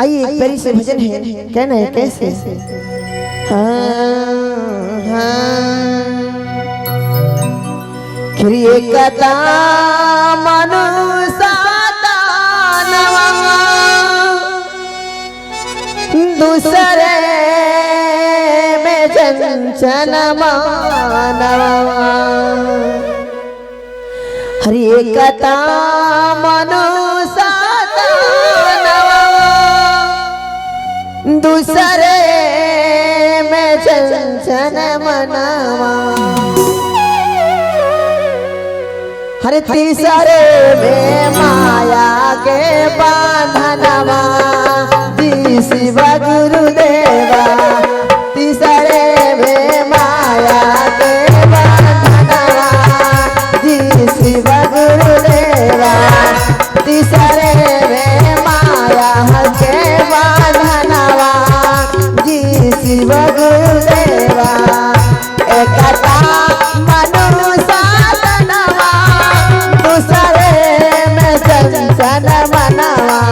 आइए एक बारी से भजन है, कहना है कैसे। क्रिय कथा मनुसाता नवा दूसरे में चंचल मानवा हरि कथा मनुसाता नवा दूसरे में चंचल मनवा हरे तीसरे में माया के बांधनवा जी शिव गुरुदेवा तीसरे में माया के बांधनवा जी शिव गुरुदेवा तीसरे में माया के बांधनवा जी शिव गुरुदेवा एकता मनुष्य चंचल मनवा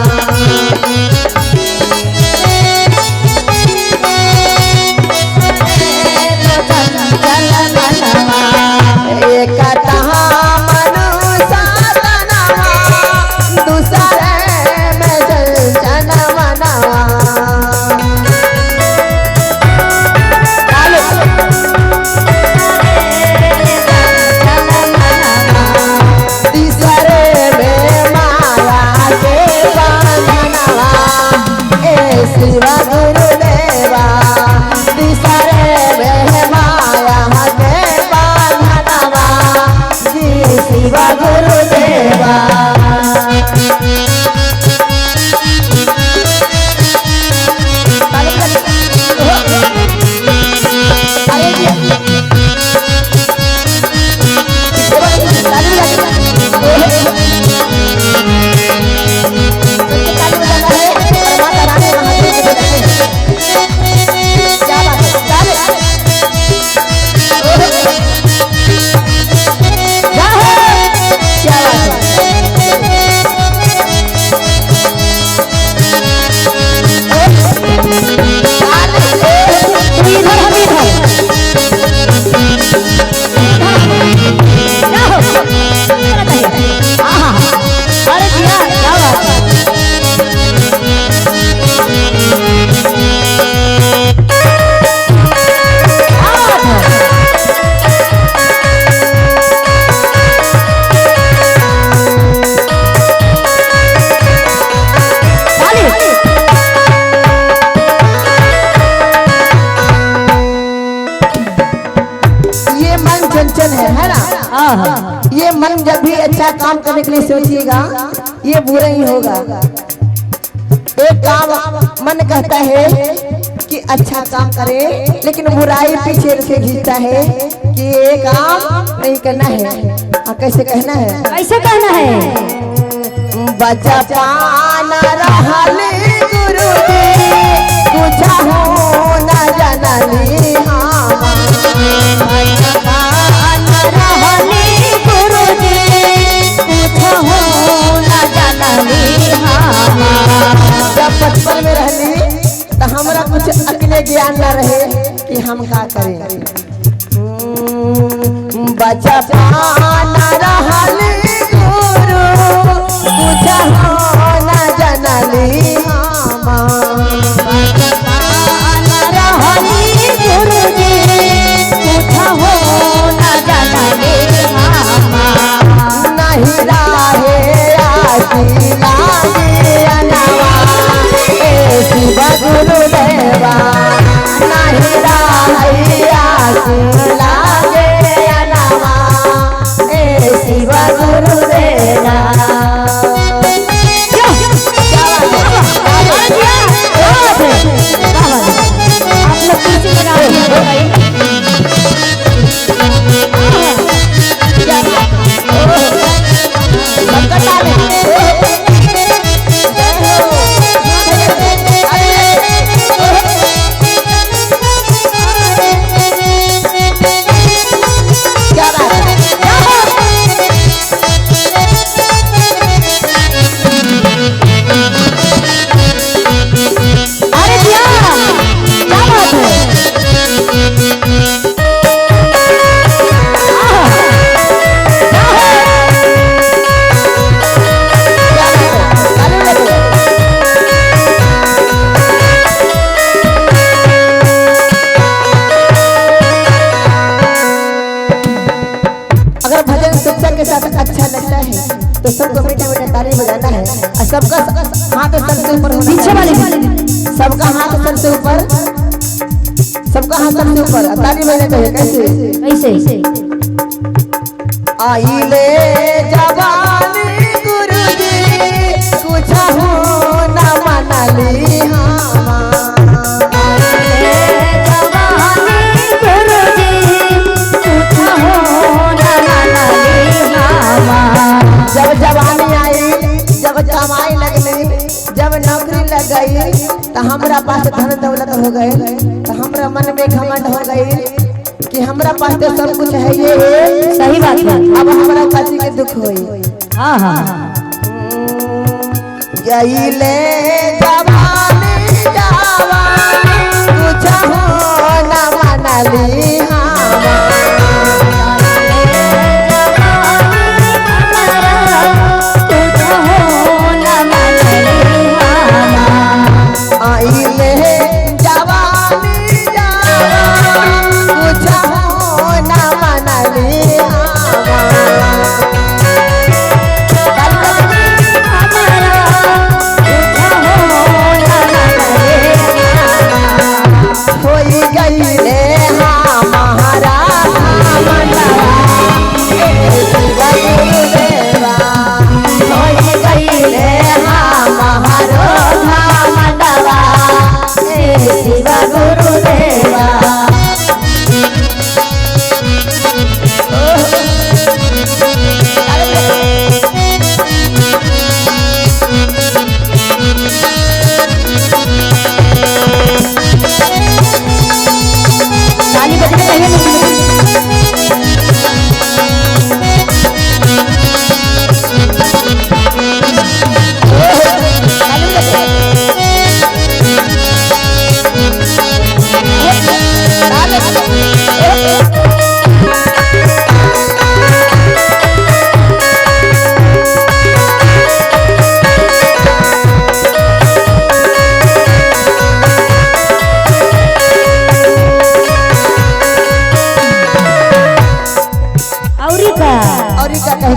चंचल मनवा एक मनुष्य दूसरे में चंचल मनवा शिव गुरुदेवा तीसरे में माया के बांधनवा जी शिव गुरुदेवा है ना। ये मन जब भी अच्छा काम करने के लिए सोचिएगा ये बुरा ही होगा। एक काम मन कहता है कि अच्छा काम करे लेकिन बुराई पीछे से खींचता है कि ये काम नहीं करना है। कैसे कहना है, कैसे कहना है। बचा पाना रहले गुरुजी कुछ हो न जननी जब बचपन में रहली तो हमारा कुछ अकेले ज्ञान न रहे कि हम क्या करें। बचा पाना रहले गुरु कुछ हो न जननी शिव गुरुदेवा नहीं लागे अनवा ए शिव गुरुदेवा। पीछे वाली सबका हाथ सर से ऊपर, सबका हाथ सर से ऊपर, ताली बजाने चाहिए। कैसे कैसे आई ले जवानी गुरुजी कुछ हो न मनली जब जवानी आई, जब कमाई लगली, जब नौकरी लग गई, तो हमरा पास धन दौलत हो गए, तो हमरा मन में घमंड हो गई कि हमरा पास तो सब कुछ है। ये सही बात है। अब हमरा काची के दुख होई। हाँ हाँ यही ले जवानी जवानी कुछ हो न मनली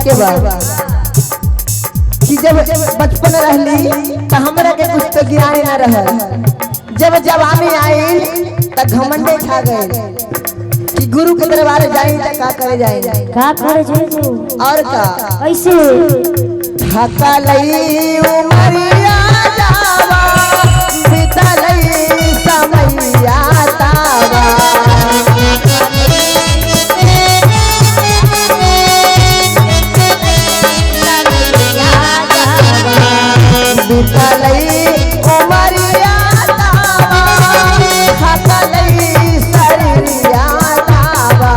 के बाद कि जब बचपन रहली तो हमरा के कुछ तो गिराने न रह, जब जवानी आई तो घमंडे खा गए कि गुरु के दरबार जाई तो का करे जाए, का करे जाए और का कैसे थकलई उमरिया जावा बीतलई समैया तावा बीतलई उमरिया तावा थकलई सरिया तावा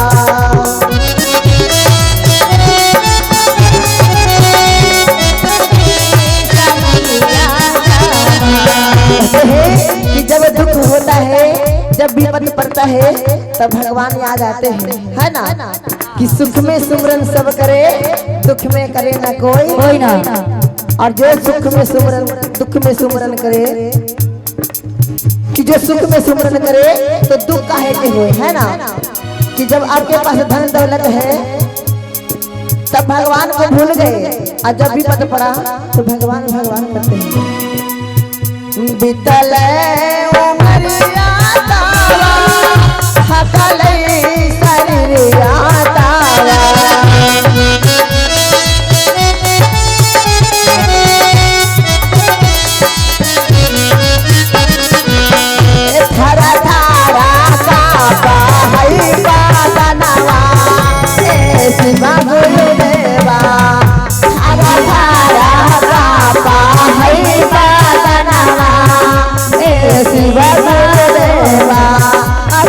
कि जब दुख होता है, जब विपत्ति पड़ता है, तब भगवान याद आते हैं, है ना कि सुख में सुमरन सब करे, दुख में करे ना कोई ना। और जो सुख में सुमरन दुख में सुमरन करे, कि जो सुख में सुमरन करे तो दुख काहे के होए, है ना कि जब आपके पास धन दौलत है तब भगवान को भूल गए, और जब विपत्ति पड़ा तो भगवान भगवान करते हैं। बीतल उमरिया तावा थकलई सरिया तावा थरा थरा कापा हई बादनवा ए शिवा गुरुदेवा थरा थरा कापा हई बादनवा ए शिवा गुरुदेवा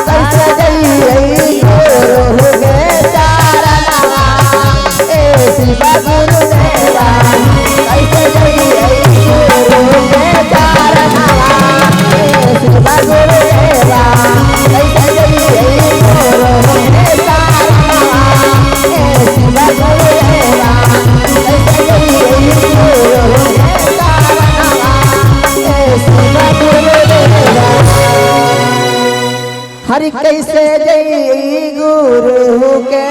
कैसे जइयै गुरु के चरणवा ए शिवा गुरुदेवा कैसे जइयै गुरु के चरणवा ए शिवा गुरुदेवा कैसे जइयै गुरु के चरणवा ए शिवा गुरुदेवा कैसे जइयै गुरु के चरणवा ए शिवा गुरुदेवा हरि कैसे जइयै गुरु के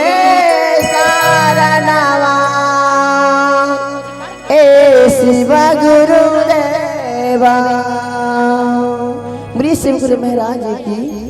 शरणवा ए शिवा गुरुदेवा। शिव गुरु महाराज की